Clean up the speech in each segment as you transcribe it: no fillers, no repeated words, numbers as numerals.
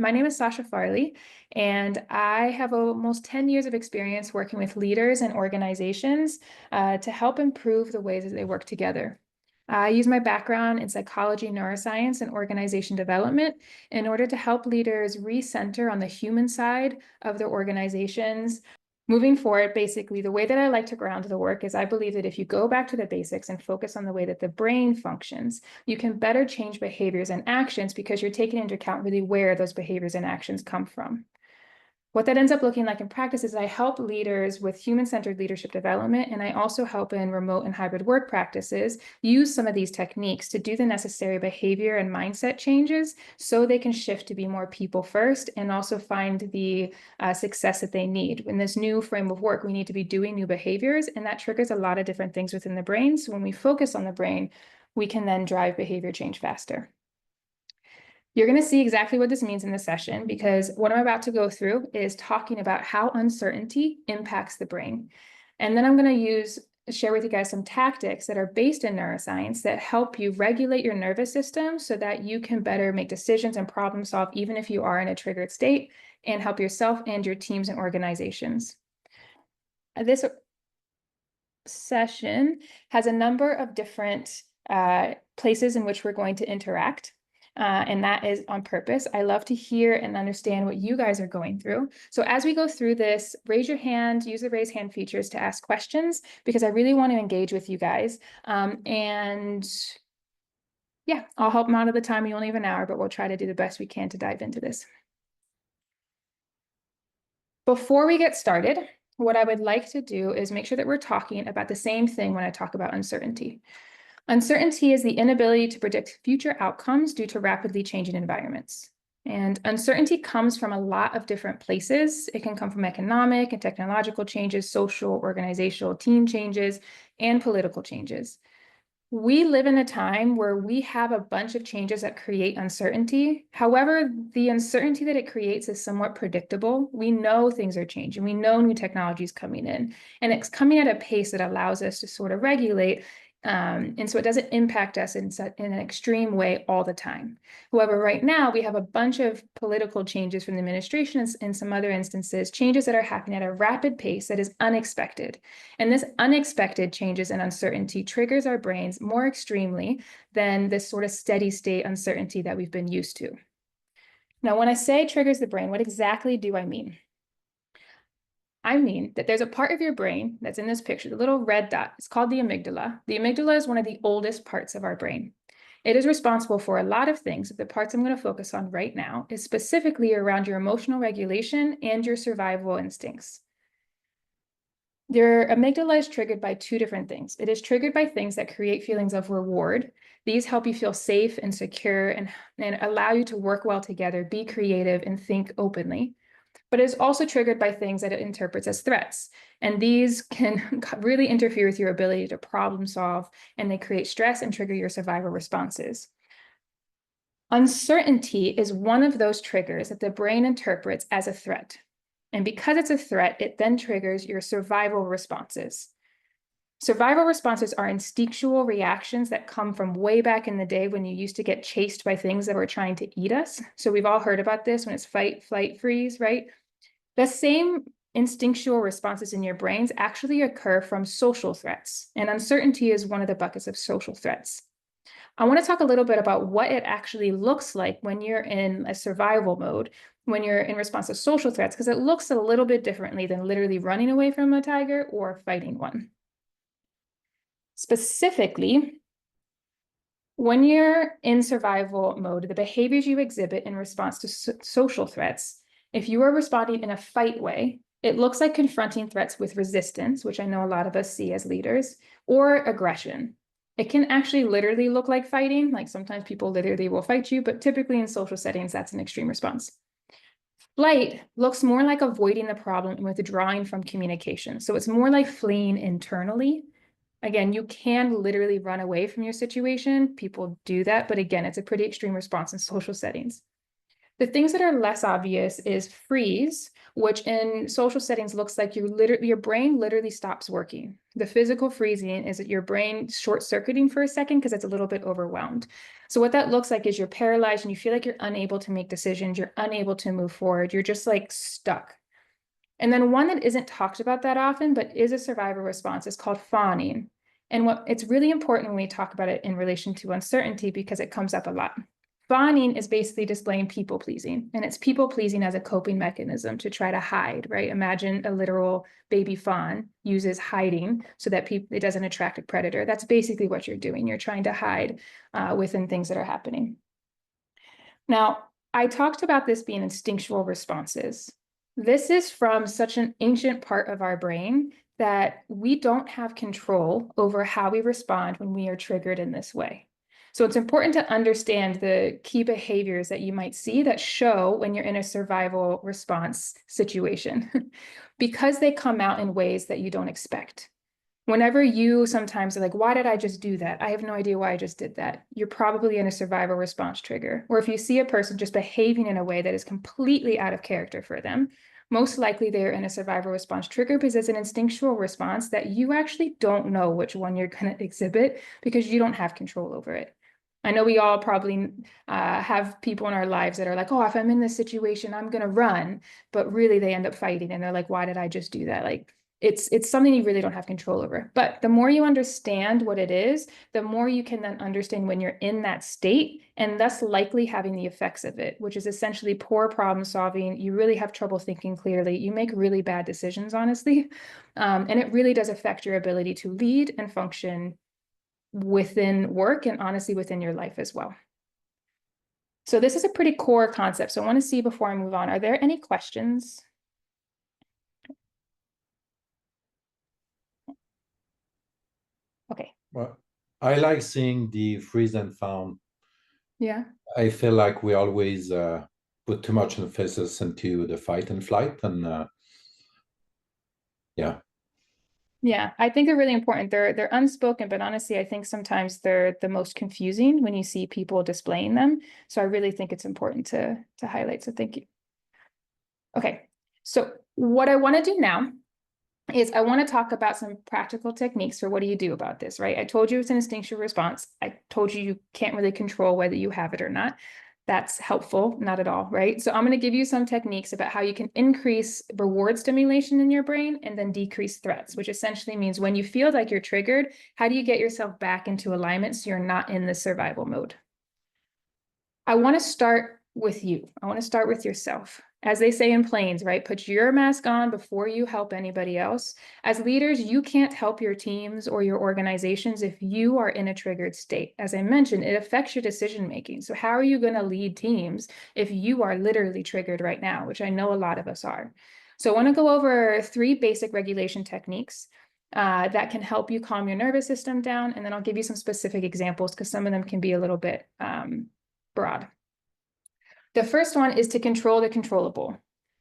My name is Sasha Farley, and I have almost 10 years of experience working with leaders and organizations to help improve the ways that they work together. I use my background in psychology, neuroscience, and organization development in order to help leaders recenter on the human side of their organizations. Moving forward, basically, the way that I like to ground the work is I believe that if you go back to the basics and focus on the way that the brain functions, you can better change behaviors and actions because you're taking into account really where those behaviors and actions come from. What that ends up looking like in practice is I help leaders with human-centered leadership development, and I also help in remote and hybrid work practices use some of these techniques to do the necessary behavior and mindset changes so they can shift to be more people first and also find the success that they need. In this new frame of work, we need to be doing new behaviors, and that triggers a lot of different things within the brain. So when we focus on the brain, we can then drive behavior change faster. You're going to see exactly what this means in this session because what I'm about to go through is talking about how uncertainty impacts the brain. And then I'm going to share with you guys some tactics that are based in neuroscience that help you regulate your nervous system so that you can better make decisions and problem solve even if you are in a triggered state and help yourself and your teams and organizations. This session has a number of different places in which we're going to interact. And that is on purpose. I love to hear and understand what you guys are going through. So as we go through this, raise your hand, use the raise hand features to ask questions because I really want to engage with you guys. And yeah, I'll help monitor the time. We only have an hour, but we'll try to do the best we can to dive into this. Before we get started, what I would like to do is make sure that we're talking about the same thing when I talk about uncertainty. Uncertainty is the inability to predict future outcomes due to rapidly changing environments. And uncertainty comes from a lot of different places. It can come from economic and technological changes, social, organizational, team changes, and political changes. We live in a time where we have a bunch of changes that create uncertainty. However, the uncertainty that it creates is somewhat predictable. We know things are changing. We know new technology is coming in, and it's coming at a pace that allows us to sort of regulate. And so it doesn't impact us in an extreme way all the time. However, right now we have a bunch of political changes from the administration and in some other instances, changes that are happening at a rapid pace that is unexpected. And this unexpected changes and uncertainty triggers our brains more extremely than this sort of steady state uncertainty that we've been used to. Now, when I say triggers the brain, what exactly do I mean? I mean that there's a part of your brain that's in this picture, the little red dot. It's called the amygdala. The amygdala is one of the oldest parts of our brain. It is responsible for a lot of things. The parts I'm going to focus on right now is specifically around your emotional regulation and your survival instincts. Your amygdala is triggered by two different things. It is triggered by things that create feelings of reward. These help you feel safe and secure and allow you to work well together, be creative, and think openly. But it's also triggered by things that it interprets as threats. And these can really interfere with your ability to problem solve, and they create stress and trigger your survival responses. Uncertainty is one of those triggers that the brain interprets as a threat. And because it's a threat, it then triggers your survival responses. Survival responses are instinctual reactions that come from way back in the day when you used to get chased by things that were trying to eat us. So we've all heard about this when it's fight, flight, freeze, right? The same instinctual responses in your brains actually occur from social threats, and uncertainty is one of the buckets of social threats. I want to talk a little bit about what it actually looks like when you're in a survival mode, when you're in response to social threats, because it looks a little bit differently than literally running away from a tiger or fighting one. Specifically, when you're in survival mode, the behaviors you exhibit in response to social threats, if you are responding in a fight way, it looks like confronting threats with resistance, which I know a lot of us see as leaders, or aggression. It can actually literally look like fighting, like sometimes people literally will fight you, but typically in social settings, that's an extreme response. Flight looks more like avoiding the problem and withdrawing from communication. So it's more like fleeing internally. Again, you can literally run away from your situation. People do that, but again, it's a pretty extreme response in social settings. The things that are less obvious is freeze, which in social settings looks like your brain literally stops working. The physical freezing is that your brain short-circuiting for a second because it's a little bit overwhelmed. So what that looks like is you're paralyzed and you feel like you're unable to make decisions, you're unable to move forward, you're just like stuck. And then one that isn't talked about that often, but is a survival response, is called fawning. And it's really important when we talk about it in relation to uncertainty because it comes up a lot. Fawning is basically displaying people pleasing, and it's people pleasing as a coping mechanism to try to hide, right? Imagine a literal baby fawn uses hiding so that it doesn't attract a predator. That's basically what you're doing. You're trying to hide within things that are happening. Now, I talked about this being instinctual responses. This is from such an ancient part of our brain that we don't have control over how we respond when we are triggered in this way. So it's important to understand the key behaviors that you might see that show when you're in a survival response situation, because they come out in ways that you don't expect. Whenever you sometimes are like, why did I just do that? I have no idea why I just did that. You're probably in a survival response trigger. Or if you see a person just behaving in a way that is completely out of character for them, most likely they're in a survival response trigger because it's an instinctual response that you actually don't know which one you're going to exhibit because you don't have control over it. I know we all probably have people in our lives that are like, oh, if I'm in this situation, I'm going to run. But really they end up fighting and they're like, why did I just do that? Like, it's something you really don't have control over. But the more you understand what it is, the more you can then understand when you're in that state and thus likely having the effects of it, which is essentially poor problem solving. You really have trouble thinking clearly. You make really bad decisions, honestly. And it really does affect your ability to lead and function within work and honestly within your life as well. So this is a pretty core concept. So I want to see before I move on, are there any questions? Okay. Well, I like seeing the freeze and found. Yeah. I feel like we always put too much emphasis into the fight and flight, and yeah. Yeah, I think they're really important. They're unspoken, but honestly, I think sometimes they're the most confusing when you see people displaying them. So I really think it's important to highlight. So thank you. Okay, so what I want to do now is I want to talk about some practical techniques for what do you do about this, right? I told you it's an instinctual response. I told you you can't really control whether you have it or not. That's helpful, not at all, right? So I'm going to give you some techniques about how you can increase reward stimulation in your brain and then decrease threats, which essentially means when you feel like you're triggered, how do you get yourself back into alignment so you're not in the survival mode? I want to start with you. I want to start with yourself. As they say in planes, right? Put your mask on before you help anybody else. As leaders, you can't help your teams or your organizations if you are in a triggered state. As I mentioned, it affects your decision making. So how are you going to lead teams if you are literally triggered right now, which I know a lot of us are. So I want to go over 3 basic regulation techniques that can help you calm your nervous system down. And then I'll give you some specific examples because some of them can be a little bit broad. The first one is to control the controllable.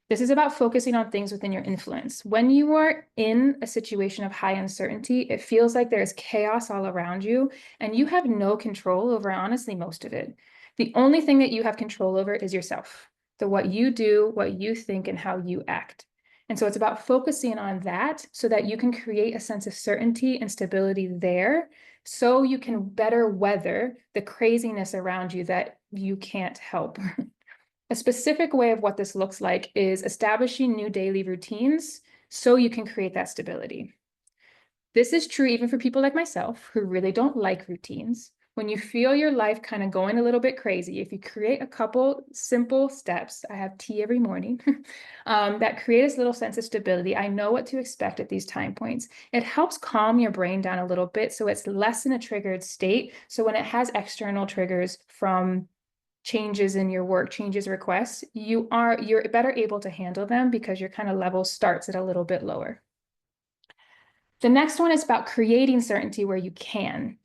This is about focusing on things within your influence. When you are in a situation of high uncertainty, it feels like there's chaos all around you, and you have no control over, honestly, most of it. The only thing that you have control over is yourself, what you do, what you think, and how you act. And so it's about focusing on that so that you can create a sense of certainty and stability there so you can better weather the craziness around you that you can't help. A specific way of what this looks like is establishing new daily routines so you can create that stability. This is true even for people like myself who really don't like routines. When you feel your life kind of going a little bit crazy, if you create a couple simple steps, I have tea every morning, that create this little sense of stability. I know what to expect at these time points. It helps calm your brain down a little bit so it's less in a triggered state. So when it has external triggers from changes in your work, changes, requests, you're better able to handle them because your kind of level starts at a little bit lower. The next one is about creating certainty where you can.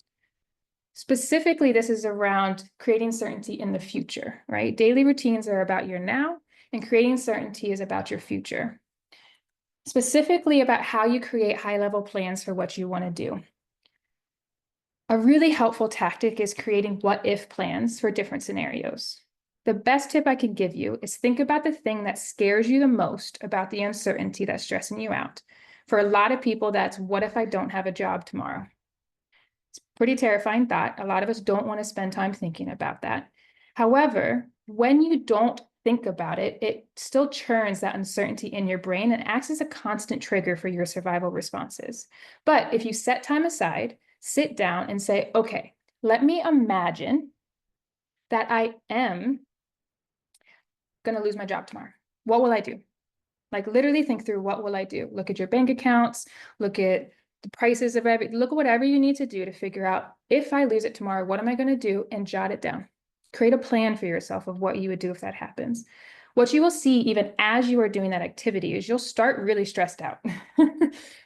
Specifically, this is around creating certainty in the future, right? Daily routines are about your now, and creating certainty is about your future. Specifically about how you create high-level plans for what you want to do. A really helpful tactic is creating what-if plans for different scenarios. The best tip I can give you is think about the thing that scares you the most about the uncertainty that's stressing you out. For a lot of people, that's what if I don't have a job tomorrow? It's a pretty terrifying thought. A lot of us don't want to spend time thinking about that. However, when you don't think about it, it still churns that uncertainty in your brain and acts as a constant trigger for your survival responses. But if you set time aside, sit down and say, okay, let me imagine that I am going to lose my job tomorrow. What will I do? Like literally think through, what will I do? Look at your bank accounts, look at the prices of everything, look at whatever you need to do to figure out, if I lose it tomorrow, what am I going to do? And jot it down. Create a plan for yourself of what you would do if that happens. What you will see even as you are doing that activity is you'll start really stressed out.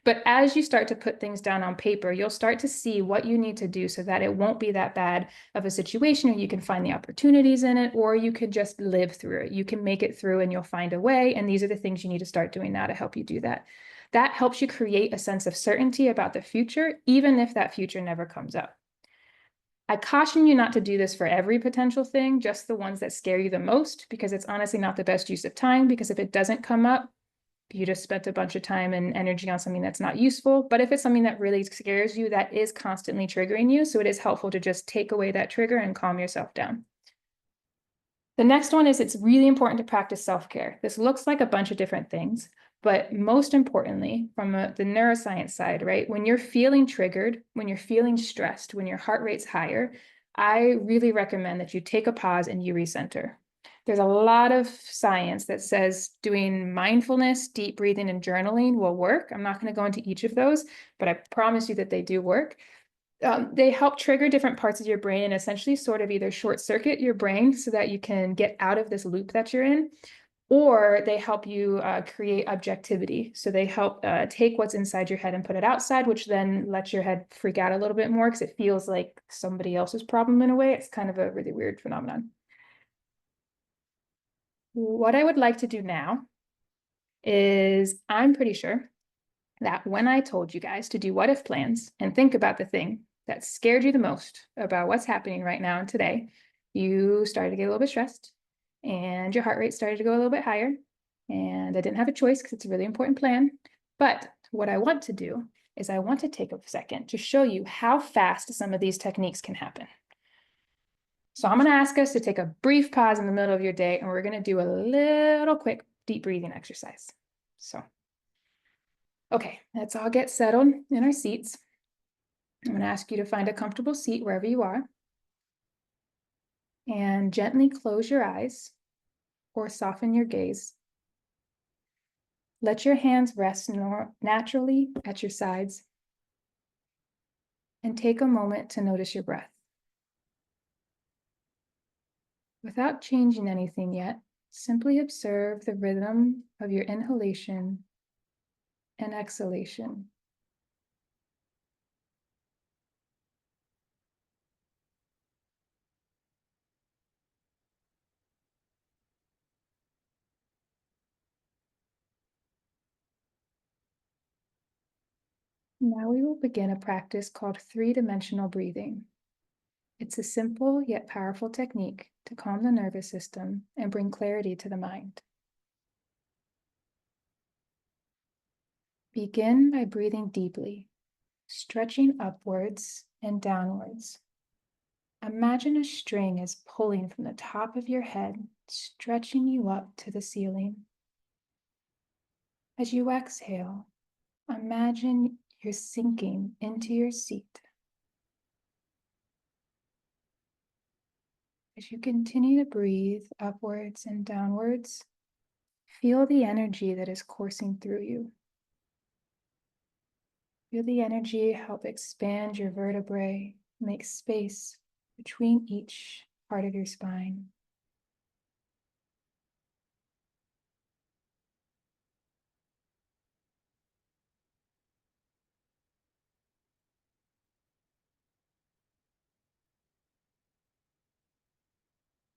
But as you start to put things down on paper, you'll start to see what you need to do so that it won't be that bad of a situation, or you can find the opportunities in it, or you could just live through it. You can make it through and you'll find a way. And these are the things you need to start doing now to help you do that. That helps you create a sense of certainty about the future, even if that future never comes up. I caution you not to do this for every potential thing, just the ones that scare you the most, because it's honestly not the best use of time, because if it doesn't come up, you just spent a bunch of time and energy on something that's not useful. But if it's something that really scares you, that is constantly triggering you, so it is helpful to just take away that trigger and calm yourself down. The next one is it's really important to practice self-care. This looks like a bunch of different things, but most importantly, from the neuroscience side, right? When you're feeling triggered, when you're feeling stressed, when your heart rate's higher, I really recommend that you take a pause and you recenter. There's a lot of science that says doing mindfulness, deep breathing, and journaling will work. I'm not going to go into each of those, but I promise you that they do work. They help trigger different parts of your brain and essentially sort of either short circuit your brain so that you can get out of this loop that you're in, or they help you create objectivity. So they help take what's inside your head and put it outside, which then lets your head freak out a little bit more because it feels like somebody else's problem in a way. It's kind of a really weird phenomenon. What I would like to do now is, I'm pretty sure that when I told you guys to do what if plans and think about the thing that scared you the most about what's happening right now and today, you started to get a little bit stressed and your heart rate started to go a little bit higher. And I didn't have a choice because it's a really important plan. But what I want to do is I want to take a second to show you how fast some of these techniques can happen. So I'm going to ask us to take a brief pause in the middle of your day, and we're going to do a little quick deep breathing exercise. So okay, let's all get settled in our seats. I'm going to ask you to find a comfortable seat wherever you are. And gently close your eyes or soften your gaze. Let your hands rest naturally at your sides. And take a moment to notice your breath. Without changing anything yet, simply observe the rhythm of your inhalation and exhalation. Now we will begin a practice called three-dimensional breathing. It's a simple yet powerful technique to calm the nervous system and bring clarity to the mind. Begin by breathing deeply, stretching upwards and downwards. Imagine a string is pulling from the top of your head, stretching you up to the ceiling. As you exhale, imagine you're sinking into your seat. As you continue to breathe upwards and downwards, feel the energy that is coursing through you. Feel the energy help expand your vertebrae, make space between each part of your spine.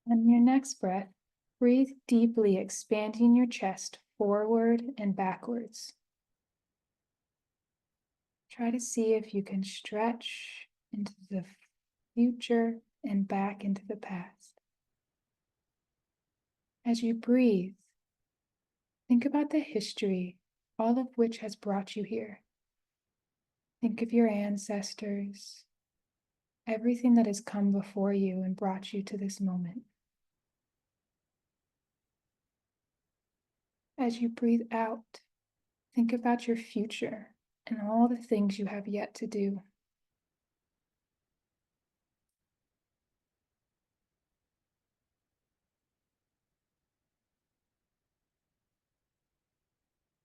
On your next breath, breathe deeply, expanding your chest forward and backwards. Try to see if you can stretch into the future and back into the past. As you breathe, think about the history, all of which has brought you here. Think of your ancestors, everything that has come before you and brought you to this moment. As you breathe out, think about your future and all the things you have yet to do.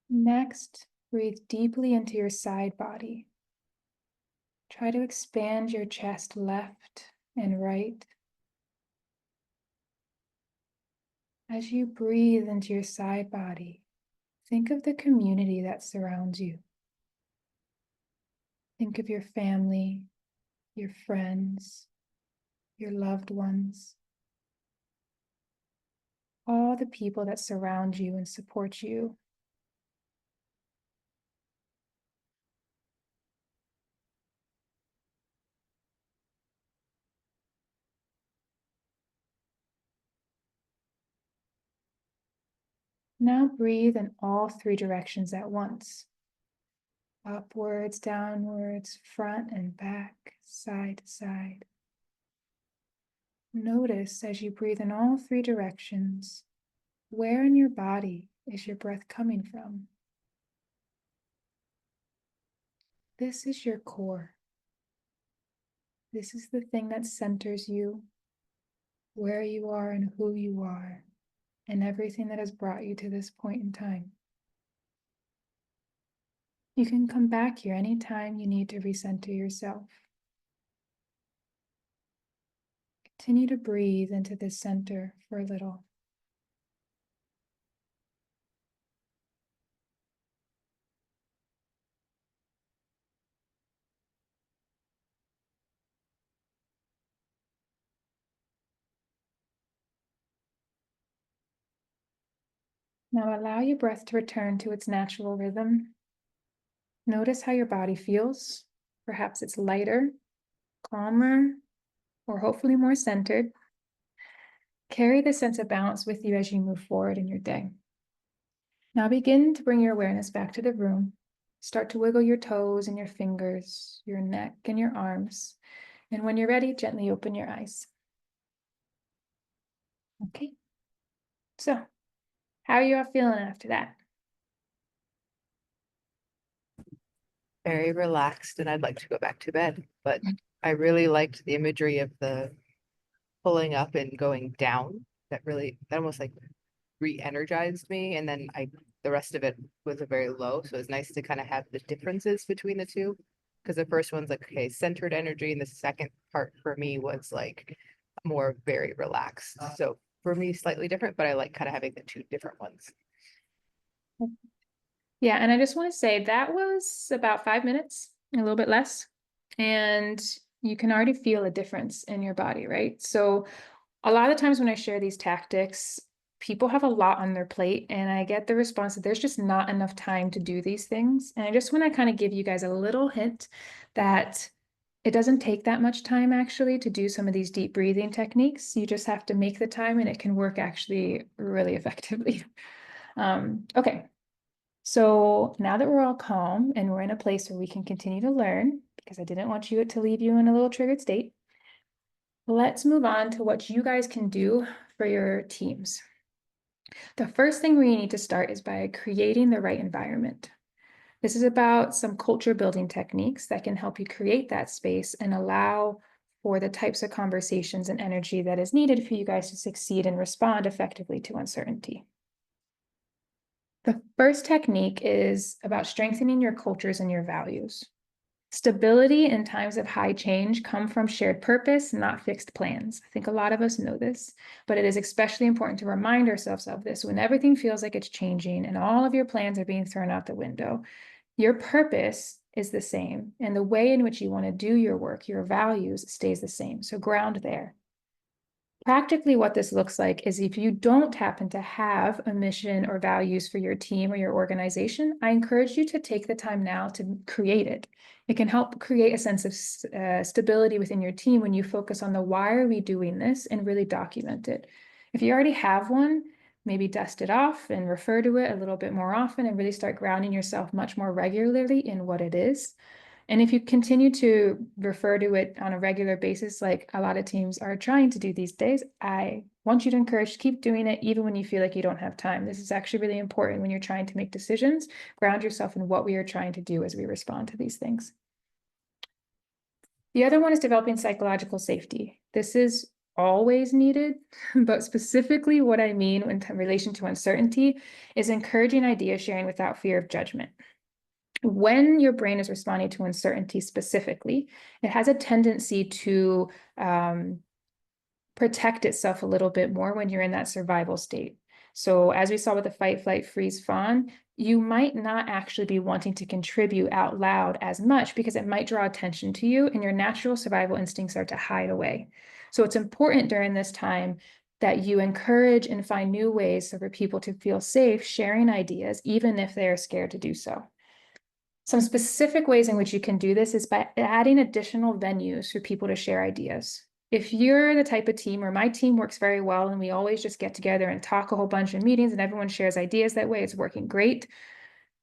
Next, breathe deeply into your side body. Try to expand your chest left and right. As you breathe into your side body, think of the community that surrounds you. Think of your family, your friends, your loved ones, all the people that surround you and support you. Now breathe in all three directions at once. Upwards, downwards, front and back, side to side. Notice as you breathe in all three directions, where in your body is your breath coming from? This is your core. This is the thing that centers you, where you are and who you are, and everything that has brought you to this point in time. You can come back here anytime you need to recenter yourself. Continue to breathe into this center for a little. Now allow your breath to return to its natural rhythm. Notice how your body feels. Perhaps it's lighter, calmer, or hopefully more centered. Carry this sense of balance with you as you move forward in your day. Now begin to bring your awareness back to the room. Start to wiggle your toes and your fingers, your neck and your arms. And when you're ready, gently open your eyes. Okay. So, how are you all feeling after that? Very relaxed, and I'd like to go back to bed, but I really liked the imagery of the pulling up and going down. That almost like re-energized me. And then the rest of it was a very low. So it's nice to kind of have the differences between the two. Because the first one's like, okay, centered energy. And the second part for me was like more very relaxed. So for me, slightly different, but I like kind of having the two different ones. Yeah, and I just want to say that was about 5 minutes, a little bit less. And you can already feel a difference in your body, right? So a lot of times when I share these tactics, people have a lot on their plate, and I get the response that there's just not enough time to do these things. And I just want to kind of give you guys a little hint that it doesn't take that much time actually to do some of these deep breathing techniques. You just have to make the time, and it can work actually really effectively. Okay. So now that we're all calm and we're in a place where we can continue to learn, because I didn't want you to leave you in a little triggered state, let's move on to what you guys can do for your teams. The first thing we need to start is by creating the right environment. This is about some culture building techniques that can help you create that space and allow for the types of conversations and energy that is needed for you guys to succeed and respond effectively to uncertainty. The first technique is about strengthening your cultures and your values. Stability in times of high change come from shared purpose, not fixed plans. I think a lot of us know this, but it is especially important to remind ourselves of this when everything feels like it's changing and all of your plans are being thrown out the window. Your purpose is the same, and the way in which you want to do your work, your values, stays the same. So ground there. Practically, what this looks like is if you don't happen to have a mission or values for your team or your organization, I encourage you to take the time now to create it. It can help create a sense of stability within your team when you focus on the why are we doing this and really document it. If you already have one, maybe dust it off and refer to it a little bit more often and really start grounding yourself much more regularly in what it is. And if you continue to refer to it on a regular basis, like a lot of teams are trying to do these days, I want you to encourage to keep doing it even when you feel like you don't have time. This is actually really important when you're trying to make decisions. Ground yourself in what we are trying to do as we respond to these things. The other one is developing psychological safety. This is always needed, but specifically what I mean in relation to uncertainty is encouraging idea sharing without fear of judgment. When your brain is responding to uncertainty specifically, it has a tendency to protect itself a little bit more when you're in that survival state. So as we saw with the fight, flight, freeze, fawn, you might not actually be wanting to contribute out loud as much because it might draw attention to you and your natural survival instincts start to hide away. So it's important during this time that you encourage and find new ways for people to feel safe sharing ideas, even if they are scared to do so. Some specific ways in which you can do this is by adding additional venues for people to share ideas. If you're the type of team, or my team works very well and we always just get together and talk a whole bunch in meetings and everyone shares ideas that way, it's working great.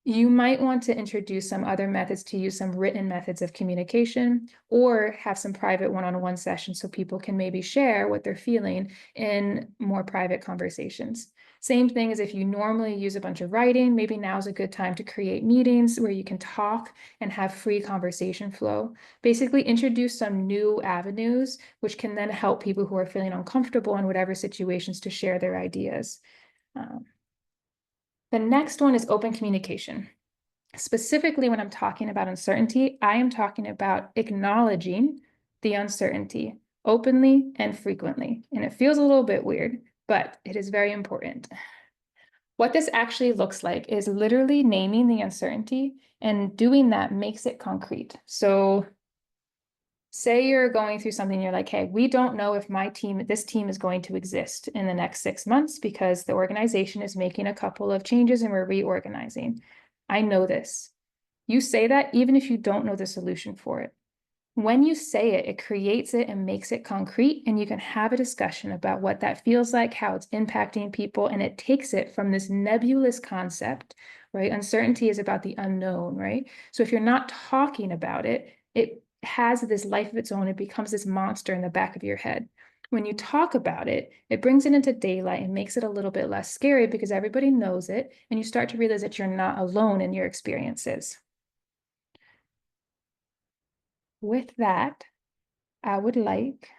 You might want to introduce some other methods to use some written methods of communication or have some private one-on-one sessions so people can maybe share what they're feeling in more private conversations. Same thing as if you normally use a bunch of writing, maybe now's a good time to create meetings where you can talk and have free conversation flow. Basically introduce some new avenues, which can then help people who are feeling uncomfortable in whatever situations to share their ideas. The next one is open communication. Specifically, when I'm talking about uncertainty, I am talking about acknowledging the uncertainty openly and frequently. And it feels a little bit weird, but it is very important. What this actually looks like is literally naming the uncertainty, and doing that makes it concrete. So say you're going through something, you're like, hey, we don't know if this team is going to exist in the next 6 months because the organization is making a couple of changes and we're reorganizing. I know this. You say that even if you don't know the solution for it. When you say it, it creates it and makes it concrete, and you can have a discussion about what that feels like, how it's impacting people, and it takes it from this nebulous concept, right? Uncertainty is about the unknown, right? So if you're not talking about it, it has this life of its own. It becomes this monster in the back of your head. When you talk about it, it brings it into daylight and makes it a little bit less scary because everybody knows it, and you start to realize that you're not alone in your experiences. With that, I would like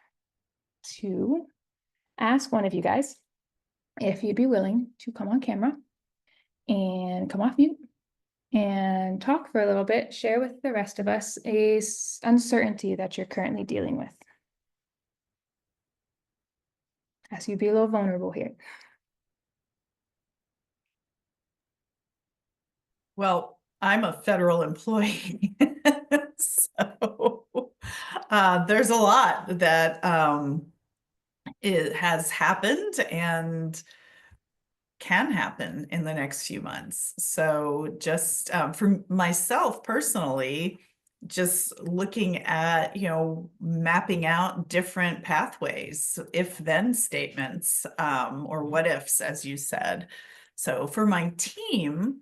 to ask one of you guys if you'd be willing to come on camera and come off mute and talk for a little bit, share with the rest of us a uncertainty that you're currently dealing with. Ask you to be a little vulnerable here. Well, I'm a federal employee, so there's a lot that it has happened and can happen in the next few months. So just for myself personally, just looking at, mapping out different pathways, if-then statements, or what ifs, as you said. So for my team,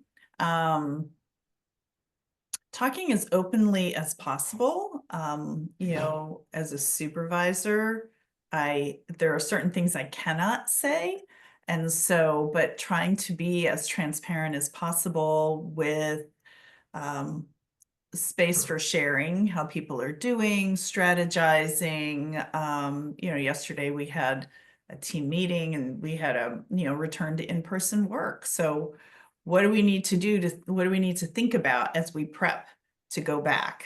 talking as openly as possible. As a supervisor, there are certain things I cannot say. And so, but trying to be as transparent as possible with space for sharing how people are doing, strategizing. Yesterday we had a team meeting and we had a, return to in-person work. So what do we need to do what do we need to think about as we prep to go back?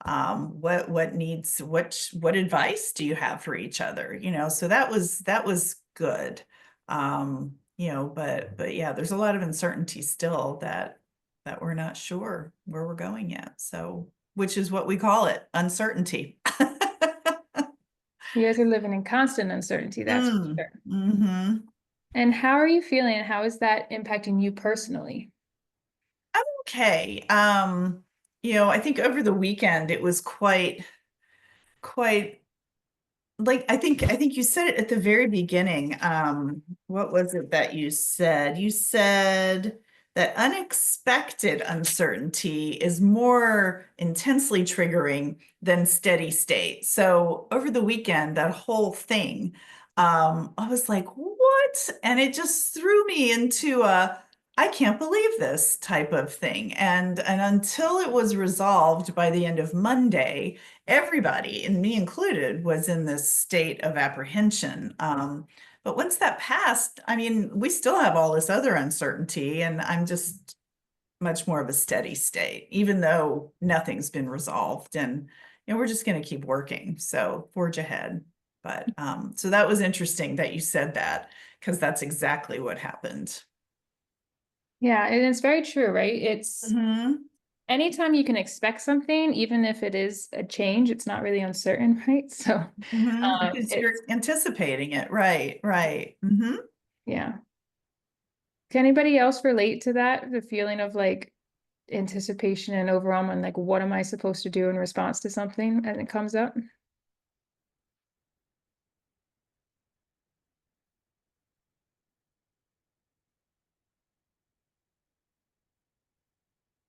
What advice do you have for each other? So that was good. But yeah, there's a lot of uncertainty still that we're not sure where we're going yet. So, which is what we call it, uncertainty. You guys are living in constant uncertainty, that's for sure. Mm-hmm. And how are you feeling? And how is that impacting you personally? I'm okay. I think over the weekend it was quite like, I think you said it at the very beginning. What was it that you said? You said that unexpected uncertainty is more intensely triggering than steady state. So over the weekend, that whole thing, I was like, what? And it just threw me into a, I can't believe this type of thing. And until it was resolved by the end of Monday, everybody, and me included, was in this state of apprehension. But once that passed, I mean, we still have all this other uncertainty, and I'm just much more of a steady state, even though nothing's been resolved. And we're just going to keep working. So forge ahead. But so that was interesting that you said that, because that's exactly what happened. Yeah, and it's very true, right? It's anytime you can expect something, even if it is a change, it's not really uncertain, right? So Because you're anticipating it, right? yeah. Can anybody else relate to that? The feeling of like anticipation and overwhelm and like, what am I supposed to do in response to something and it comes up?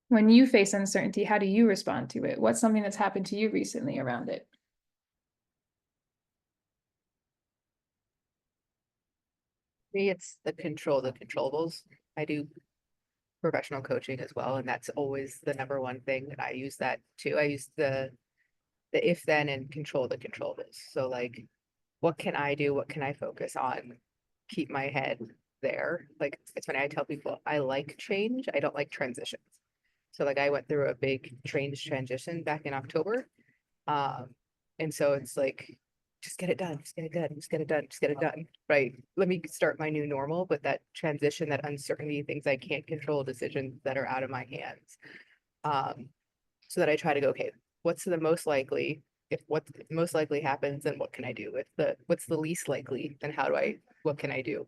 When you face uncertainty, how do you respond to it? What's something that's happened to you recently around it? Me, it's the controllables. I do professional coaching as well, and that's always the number one thing that I use that too. I use the if then and control the controllables. So like, what can I do? What can I focus on? Keep my head there. Like, it's when I tell people I like change, I don't like transitions. So like, I went through a big change transition back in October. And so it's like, just get it done, just get it done, just get it done, just get it done. Right. Let me start my new normal, but that transition, that uncertainty, things I can't control, decisions that are out of my hands. So that I try to go, okay, what's the most likely? If what most likely happens, then what can I do? If what's the least likely, then what can I do?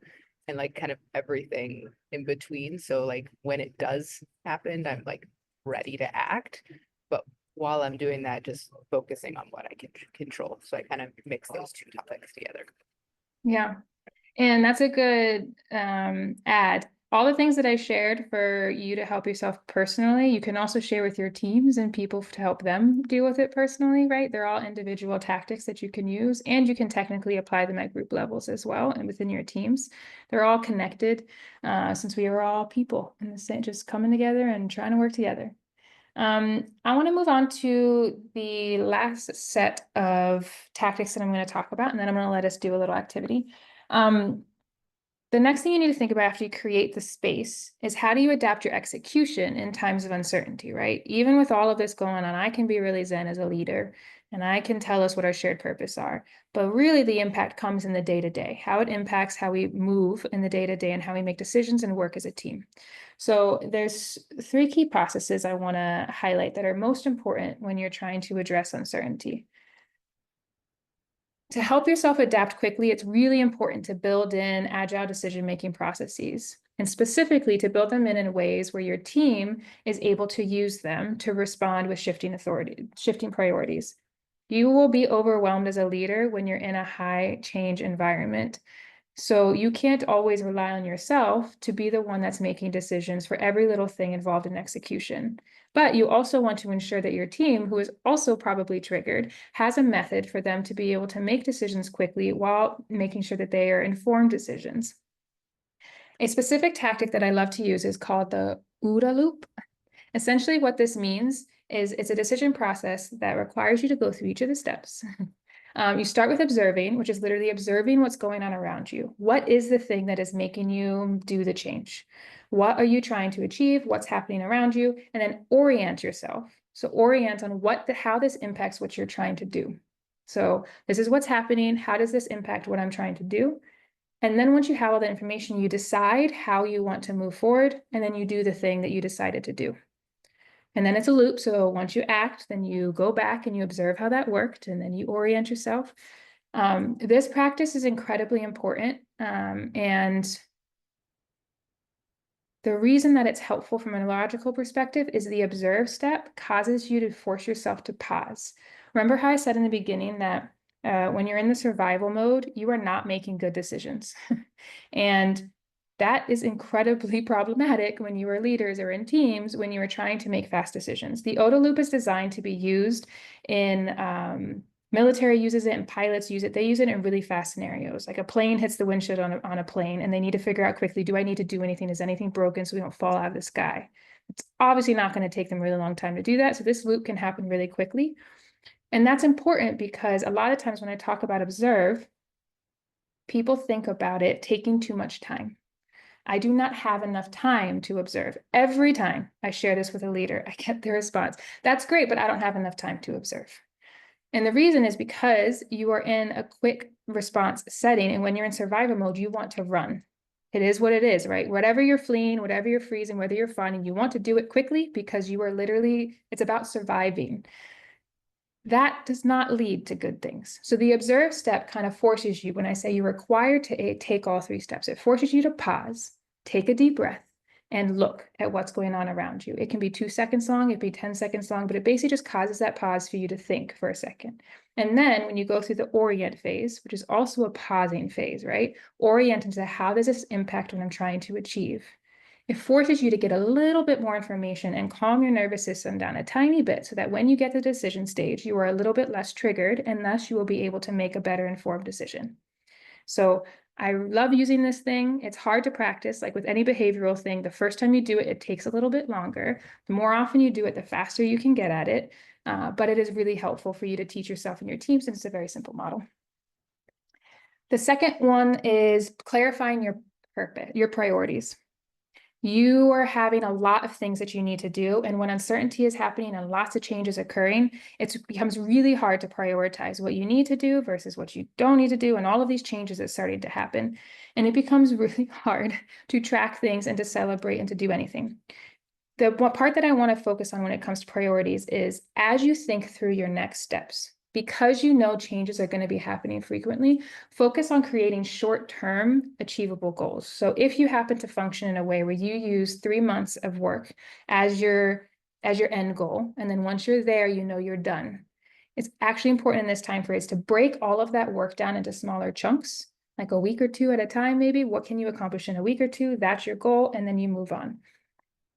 And like kind of everything in between. So like when it does happen, I'm like ready to act. But while I'm doing that, just focusing on what I can control. So I kind of mix those two topics together. Yeah. And that's a good add. All the things that I shared for you to help yourself personally, you can also share with your teams and people to help them deal with it personally, right? They're all individual tactics that you can use, and you can technically apply them at group levels as well and within your teams. They're all connected since we are all people in the same, just coming together and trying to work together. I want to move on to the last set of tactics that I'm going to talk about, and then I'm going to let us do a little activity. The next thing you need to think about after you create the space is how do you adapt your execution in times of uncertainty, right? Even with all of this going on, I can be really zen as a leader and I can tell us what our shared purpose are. But really the impact comes in the day-to-day, how it impacts how we move in the day-to-day and how we make decisions and work as a team. So there's 3 key processes I want to highlight that are most important when you're trying to address uncertainty. To help yourself adapt quickly, it's really important to build in agile decision-making processes, and specifically to build them in ways where your team is able to use them to respond with shifting priorities. You will be overwhelmed as a leader when you're in a high change environment. So you can't always rely on yourself to be the one that's making decisions for every little thing involved in execution. But you also want to ensure that your team, who is also probably triggered, has a method for them to be able to make decisions quickly while making sure that they are informed decisions. A specific tactic that I love to use is called the OODA loop. Essentially, what this means is it's a decision process that requires you to go through each of the steps. You start with observing, which is literally observing what's going on around you. What is the thing that is making you do the change? What are you trying to achieve? What's happening around you? And then orient yourself. So orient on how this impacts what you're trying to do. So this is what's happening. How does this impact what I'm trying to do? And then once you have all the information, you decide how you want to move forward, and then you do the thing that you decided to do. And then it's a loop. So once you act, then you go back and you observe how that worked, and then you orient yourself. This practice is incredibly important. And the reason that it's helpful from a neurological perspective is the observe step causes you to force yourself to pause. Remember how I said in the beginning that When you're in the survival mode, you are not making good decisions. And that is incredibly problematic when you are leaders or in teams when you are trying to make fast decisions. The OODA loop is designed to be used in military uses it and pilots use it. They use it in really fast scenarios. Like a plane hits the windshield on a plane and they need to figure out quickly, do I need to do anything? Is anything broken so we don't fall out of the sky? It's obviously not going to take them a really long time to do that. So this loop can happen really quickly. And that's important because a lot of times when I talk about observe, people think about it taking too much time. I do not have enough time to observe. Every time I share this with a leader, I get the response, that's great, but I don't have enough time to observe. And the reason is because you are in a quick response setting. And when you're in survival mode, you want to run. It is what it is, right? Whatever you're fleeing, whatever you're freezing, whether you're finding, you want to do it quickly because you are literally, it's about surviving. That does not lead to good things. So the observe step kind of forces you, when I say you're required to take all 3 steps, it forces you to pause, take a deep breath, and look at what's going on around you. It can be 2 seconds long, it can be 10 seconds long, but it basically just causes that pause for you to think for a second. And then when you go through the orient phase, which is also a pausing phase, right? Orient into how does this impact what I'm trying to achieve? It forces you to get a little bit more information and calm your nervous system down a tiny bit so that when you get to the decision stage, you are a little bit less triggered and thus you will be able to make a better informed decision. So I love using this thing. It's hard to practice. Like with any behavioral thing, the first time you do it, it takes a little bit longer. The more often you do it, the faster you can get at it. But it is really helpful for you to teach yourself and your team since it's a very simple model. The second one is clarifying your purpose, your priorities. You are having a lot of things that you need to do. And when uncertainty is happening and lots of changes occurring, it becomes really hard to prioritize what you need to do versus what you don't need to do. And all of these changes are starting to happen. And it becomes really hard to track things and to celebrate and to do anything. The part that I want to focus on when it comes to priorities is as you think through your next steps, because you know changes are going to be happening frequently, focus on creating short-term achievable goals. So if you happen to function in a way where you use 3 months of work as your end goal, and then once you're there, you know you're done. It's actually important in this time phase to break all of that work down into smaller chunks, like a week or 2 at a time, maybe. What can you accomplish in a week or 2? That's your goal, and then you move on.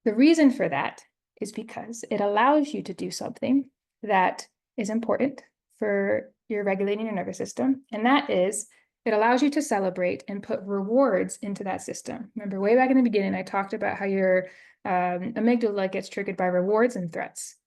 The reason for that is because it allows you to do something that is important for your regulating your nervous system. And that is, it allows you to celebrate and put rewards into that system. Remember, way back in the beginning, I talked about how your amygdala gets triggered by rewards and threats.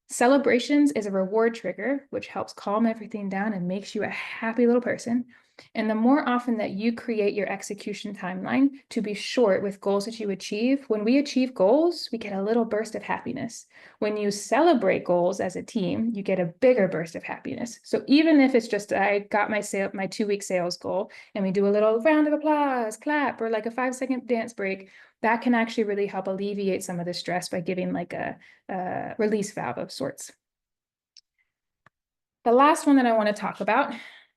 Celebrations is a reward trigger, which helps calm everything down and makes you a happy little person. And the more often that you create your execution timeline to be short with goals that you achieve, when we achieve goals, we get a little burst of happiness. When you celebrate goals as a team, you get a bigger burst of happiness. So even if it's just, I got my 2-week sales goal and we do a little round of applause, clap, or like a 5-second dance break, that can actually really help alleviate some of the stress by giving like a release valve of sorts. The last one that I want to talk about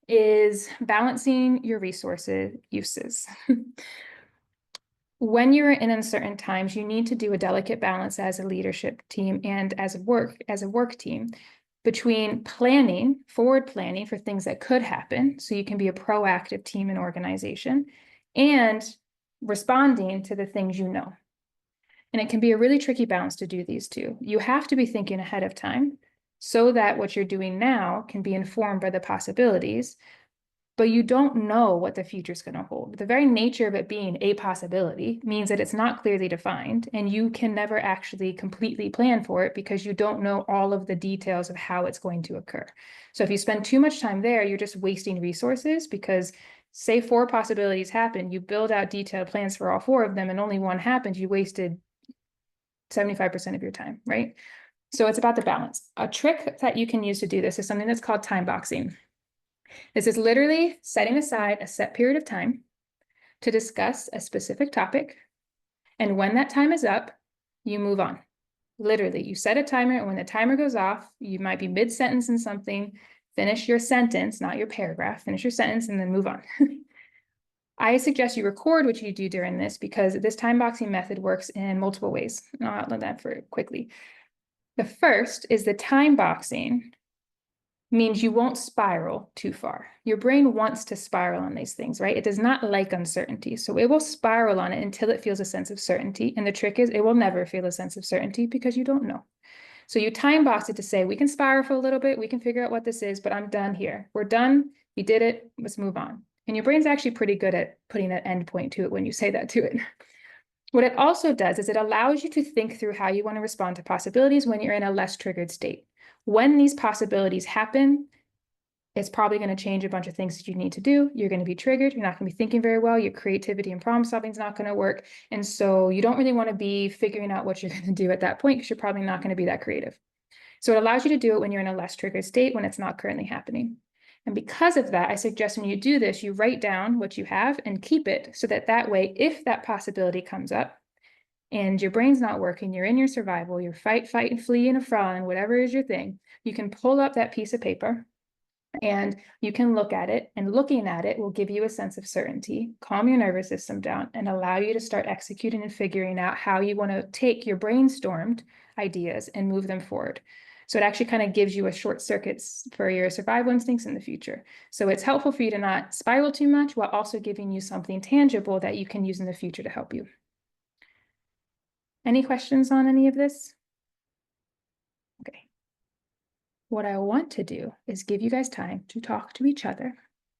is balancing your resources uses. When you're in uncertain times, you need to do a delicate balance as a leadership team and as a work team between forward planning for things that could happen, so you can be a proactive team and organization, and responding to the things you know. And it can be a really tricky balance to do these two. You have to be thinking ahead of time so that what you're doing now can be informed by the possibilities, but you don't know what the future is going to hold. The very nature of it being a possibility means that it's not clearly defined, and you can never actually completely plan for it because you don't know all of the details of how it's going to occur. So if you spend too much time there, you're just wasting resources because say 4 possibilities happen, you build out detailed plans for all 4 of them and only 1 happens, you wasted 75% of your time, right? So it's about the balance. A trick that you can use to do this is something that's called time boxing. This is literally setting aside a set period of time to discuss a specific topic. And when that time is up, you move on. Literally, you set a timer, and when the timer goes off, you might be mid-sentence in something, finish your sentence, not your paragraph, finish your sentence, and then move on. I suggest you record what you do during this because this time boxing method works in multiple ways. And I'll outline that for quickly. The first is the time boxing means you won't spiral too far. Your brain wants to spiral on these things, right? It does not like uncertainty. So it will spiral on it until it feels a sense of certainty. And the trick is it will never feel a sense of certainty because you don't know. So you time box it to say, we can spiral for a little bit, we can figure out what this is, but I'm done here. We're done, we did it, let's move on. And your brain's actually pretty good at putting an end point to it when you say that to it. What it also does is it allows you to think through how you want to respond to possibilities when you're in a less triggered state. When these possibilities happen, it's probably going to change a bunch of things that you need to do. You're going to be triggered. You're not going to be thinking very well. Your creativity and problem solving is not going to work. And so you don't really want to be figuring out what you're going to do at that point because you're probably not going to be that creative. So it allows you to do it when you're in a less triggered state, when it's not currently happening. And because of that, I suggest when you do this, you write down what you have and keep it so that that way, if that possibility comes up and your brain's not working, you're in your survival, your fight, and flee, and a frolic, whatever is your thing, you can pull up that piece of paper and you can look at it, and looking at it will give you a sense of certainty, calm your nervous system down, and allow you to start executing and figuring out how you want to take your brainstormed ideas and move them forward. So it actually kind of gives you a short circuits for your survival instincts in the future. So it's helpful for you to not spiral too much while also giving you something tangible that you can use in the future to help you. Any questions on any of this? Okay. What I want to do is give you guys time to talk to each other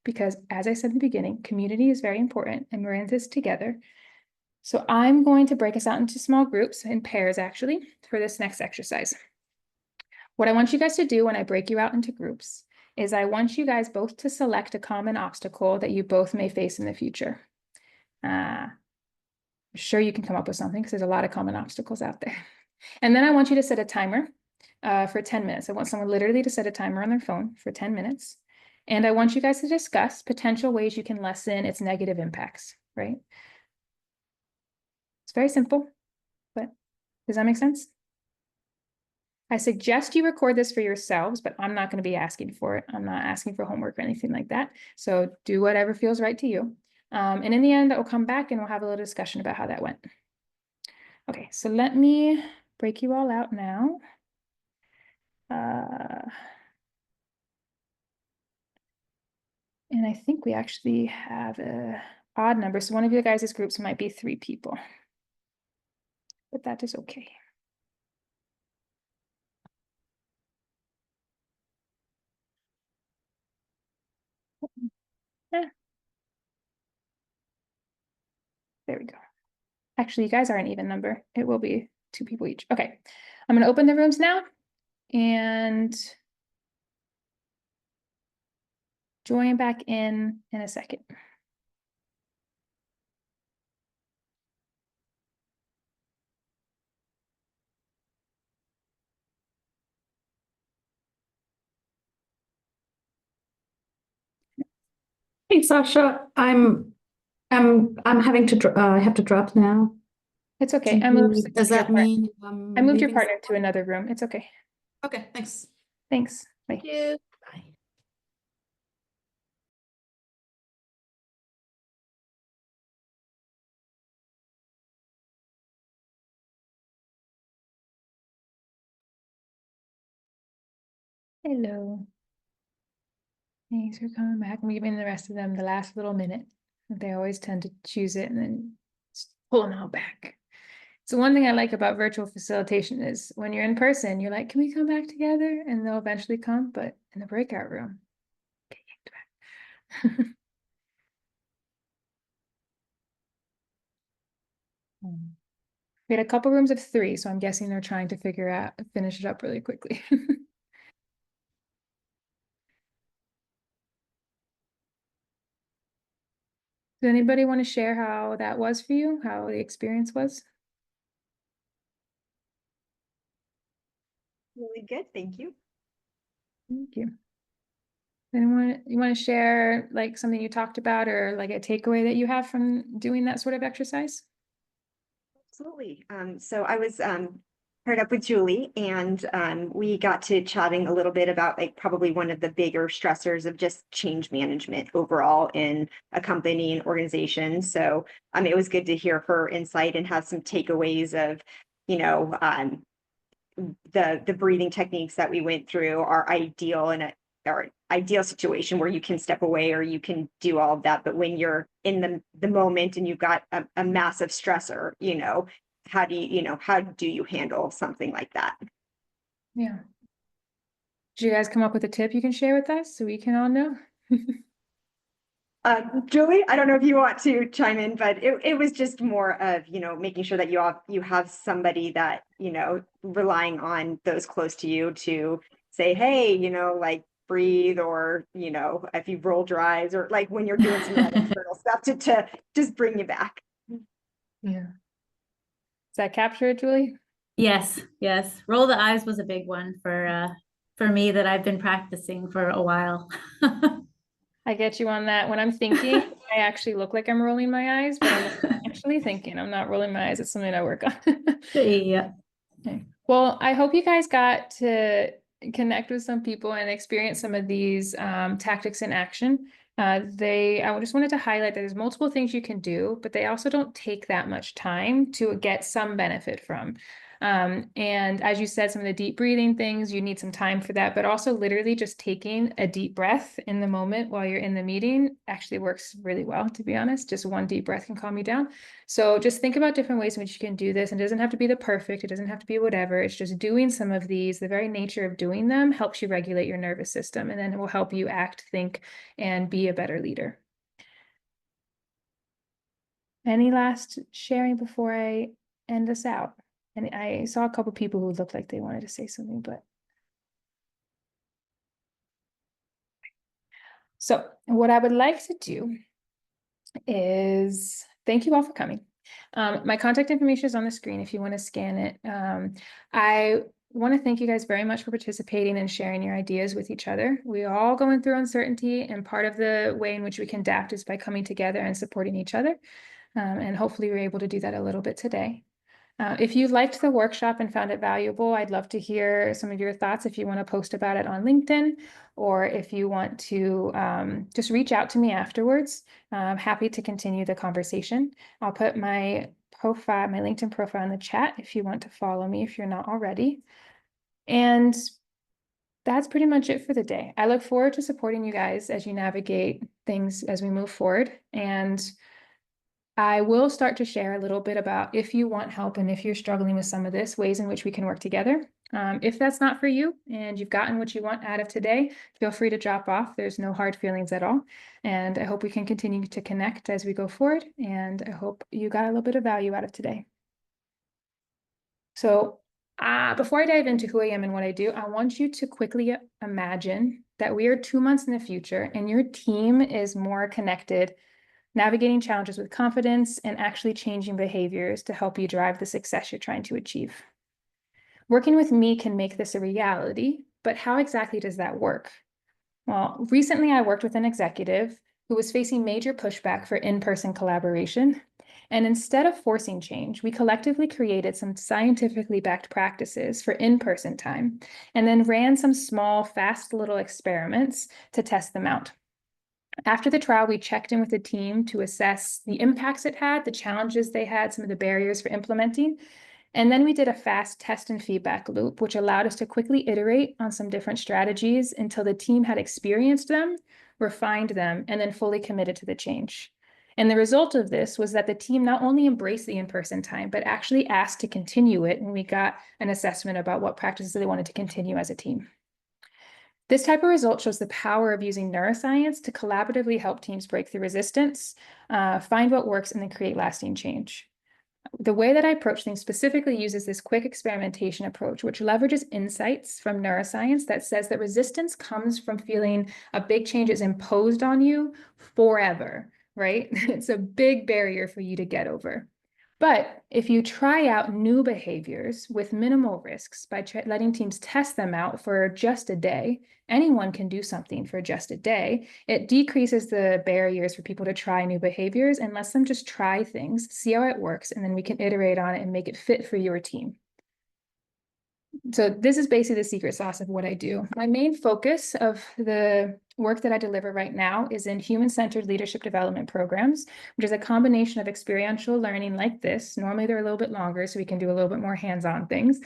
because, as I said in the beginning, community is very important and we're in this together. So I'm going to break us out into small groups, in pairs actually, for this next exercise. What I want you guys to do when I break you out into groups is I want you guys both to select a common obstacle that you both may face in the future. I'm sure you can come up with something because there's a lot of common obstacles out there. And then I want you to set a timer for 10 minutes. I want someone literally to set a timer on their phone for 10 minutes. And I want you guys to discuss potential ways you can lessen its negative impacts, right? It's very simple, but does that make sense? I suggest you record this for yourselves, but I'm not going to be asking for it. I'm not asking for homework or anything like that. So do whatever feels right to you. And in the end, I'll come back and we'll have a little discussion about how that went. Okay, so let me break you all out now. And I think we actually have a odd number. So one of you guys' groups might be 3 people, but that is okay. Eh. There we go. Actually, you guys are an even number. It will be 2 people each. Okay, I'm going to open the rooms now and join back in a second. Hey, Sasha, I'm having to I have to drop now. It's okay. I moved Does that mean I moved your leaving? partner to another room. It's okay. Okay, thanks. Thanks. Bye. Thank you. Bye. Hello. Thanks for coming back. I'm giving the rest of them the last little minute. They always tend to choose it and then just pull them out back. So one thing I like about virtual facilitation is when you're in person, you're like, can we come back together? And they'll eventually come, but in the breakout room, get yanked back. We had a couple rooms of 3, so I'm guessing they're trying to finish it up really quickly. Does anybody want to share how that was for you, how the experience was? Really good, thank you. Thank you. Anyone, you want to share like something you talked about or like a takeaway that you have from doing that sort of exercise? Absolutely. So I was paired up with Julie and we got to chatting a little bit about like probably one of the bigger stressors of just change management overall in a company and organization. So it was good to hear her insight and have some takeaways of, you know, the breathing techniques that we went through are ideal in or ideal situation where you can step away or you can do all of that. But when you're in the moment and you've got a massive stressor, how do you handle something like that? Yeah. Did you guys come up with a tip you can share with us so we can all know? Julie, I don't know if you want to chime in, but it was just more of, making sure that you have somebody that, relying on those close to you to say, hey, like breathe, or, if you roll your eyes, or like when you're doing some of that internal stuff to just bring you back. Yeah. Does that capture it, Julie? Yes, yes. Roll the eyes was a big one for me that I've been practicing for a while. I get you on that. When I'm thinking, I actually look like I'm rolling my eyes, but I'm not actually thinking. I'm not rolling my eyes. It's something I work on. Yeah. Okay. Well, I hope you guys got to connect with some people and experience some of these tactics in action. I just wanted to highlight that there's multiple things you can do, but they also don't take that much time to get some benefit from. And as you said, some of the deep breathing things, you need some time for that, but also literally just taking a deep breath in the moment while you're in the meeting actually works really well, to be honest. Just one deep breath can calm you down. So just think about different ways in which you can do this. And it doesn't have to be the perfect, it doesn't have to be whatever. It's just doing some of these. The very nature of doing them helps you regulate your nervous system, and then it will help you act, think, and be a better leader. Any last sharing before I end us out? And I saw a couple people who looked like they wanted to say something, but. So what I would like to do is thank you all for coming. My contact information is on the screen if you want to scan it. I want to thank you guys very much for participating and sharing your ideas with each other. We're all going through uncertainty, and part of the way in which we can adapt is by coming together and supporting each other. And hopefully we're able to do that a little bit today. If you liked the workshop and found it valuable, I'd love to hear some of your thoughts if you want to post about it on LinkedIn, or if you want to just reach out to me afterwards. I'm happy to continue the conversation. I'll put my profile, my LinkedIn profile in the chat if you want to follow me if you're not already. And that's pretty much it for the day. I look forward to supporting you guys as you navigate things as we move forward. And I will start to share a little bit about, if you want help and if you're struggling with some of this, ways in which we can work together. If that's not for you and you've gotten what you want out of today, feel free to drop off. There's no hard feelings at all. And I hope we can continue to connect as we go forward. And I hope you got a little bit of value out of today. So before I dive into who I am and what I do, I want you to quickly imagine that we are 2 months in the future and your team is more connected, navigating challenges with confidence, and actually changing behaviors to help you drive the success you're trying to achieve. Working with me can make this a reality, but how exactly does that work? Well, recently I worked with an executive who was facing major pushback for in-person collaboration. And instead of forcing change, we collectively created some scientifically backed practices for in-person time, and then ran some small, fast little experiments to test them out. After the trial, we checked in with the team to assess the impacts it had, the challenges they had, some of the barriers for implementing. And then we did a fast test and feedback loop, which allowed us to quickly iterate on some different strategies until the team had experienced them, refined them, and then fully committed to the change. And the result of this was that the team not only embraced the in-person time, but actually asked to continue it. And we got an assessment about what practices they wanted to continue as a team. This type of result shows the power of using neuroscience to collaboratively help teams break through resistance, find what works, and then create lasting change. The way that I approach things specifically uses this quick experimentation approach, which leverages insights from neuroscience that says that resistance comes from feeling a big change is imposed on you forever, right? It's a big barrier for you to get over. But if you try out new behaviors with minimal risks by letting teams test them out for just a day, anyone can do something for just a day. It decreases the barriers for people to try new behaviors and lets them just try things, see how it works, and then we can iterate on it and make it fit for your team. So this is basically the secret sauce of what I do. My main focus of the work that I deliver right now is in human-centered leadership development programs, which is a combination of experiential learning like this. Normally they're a little bit longer, so we can do a little bit more hands-on things,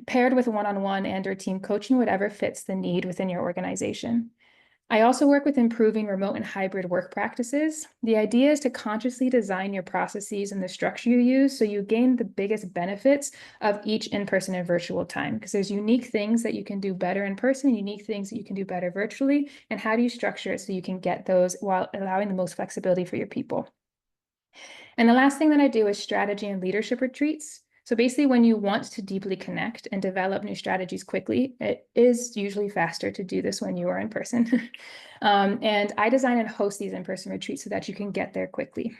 paired with one-on-one and or team coaching, whatever fits the need within your organization. I also work with improving remote and hybrid work practices. The idea is to consciously design your processes and the structure you use so you gain the biggest benefits of each in-person and virtual time, because there's unique things that you can do better in person, unique things that you can do better virtually, and how do you structure it so you can get those while allowing the most flexibility for your people. And the last thing that I do is strategy and leadership retreats. So basically, when you want to deeply connect and develop new strategies quickly, it is usually faster to do this when you are in person. And I design and host these in-person retreats so that you can get there quickly.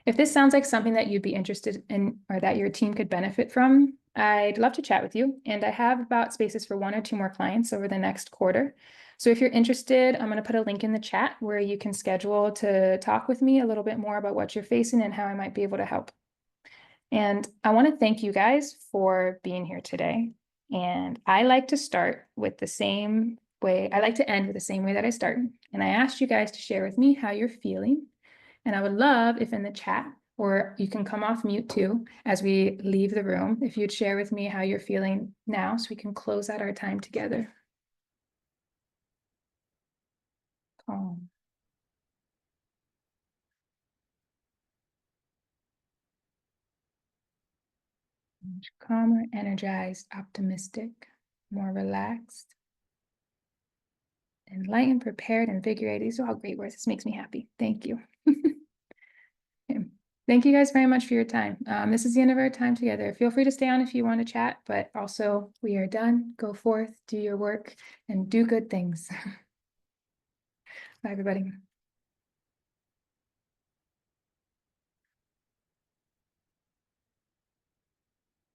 If this sounds like something that you'd be interested in or that your team could benefit from, I'd love to chat with you. And I have about spaces for 1 or 2 more clients over the next quarter. So if you're interested, I'm going to put a link in the chat where you can schedule to talk with me a little bit more about what you're facing and how I might be able to help. And I want to thank you guys for being here today. And I like to start with the same way. I like to end with the same way that I start. And I asked you guys to share with me how you're feeling. And I would love if in the chat, or you can come off mute too, as we leave the room, if you'd share with me how you're feeling now so we can close out our time together. Calm. Much calmer, energized, optimistic, more relaxed, enlightened, prepared, invigorated. These are all great words. This makes me happy. Thank you. Okay. Thank you guys very much for your time. This is the end of our time together. Feel free to stay on if you want to chat, but also we are done. Go forth, do your work, and do good things. Bye, everybody.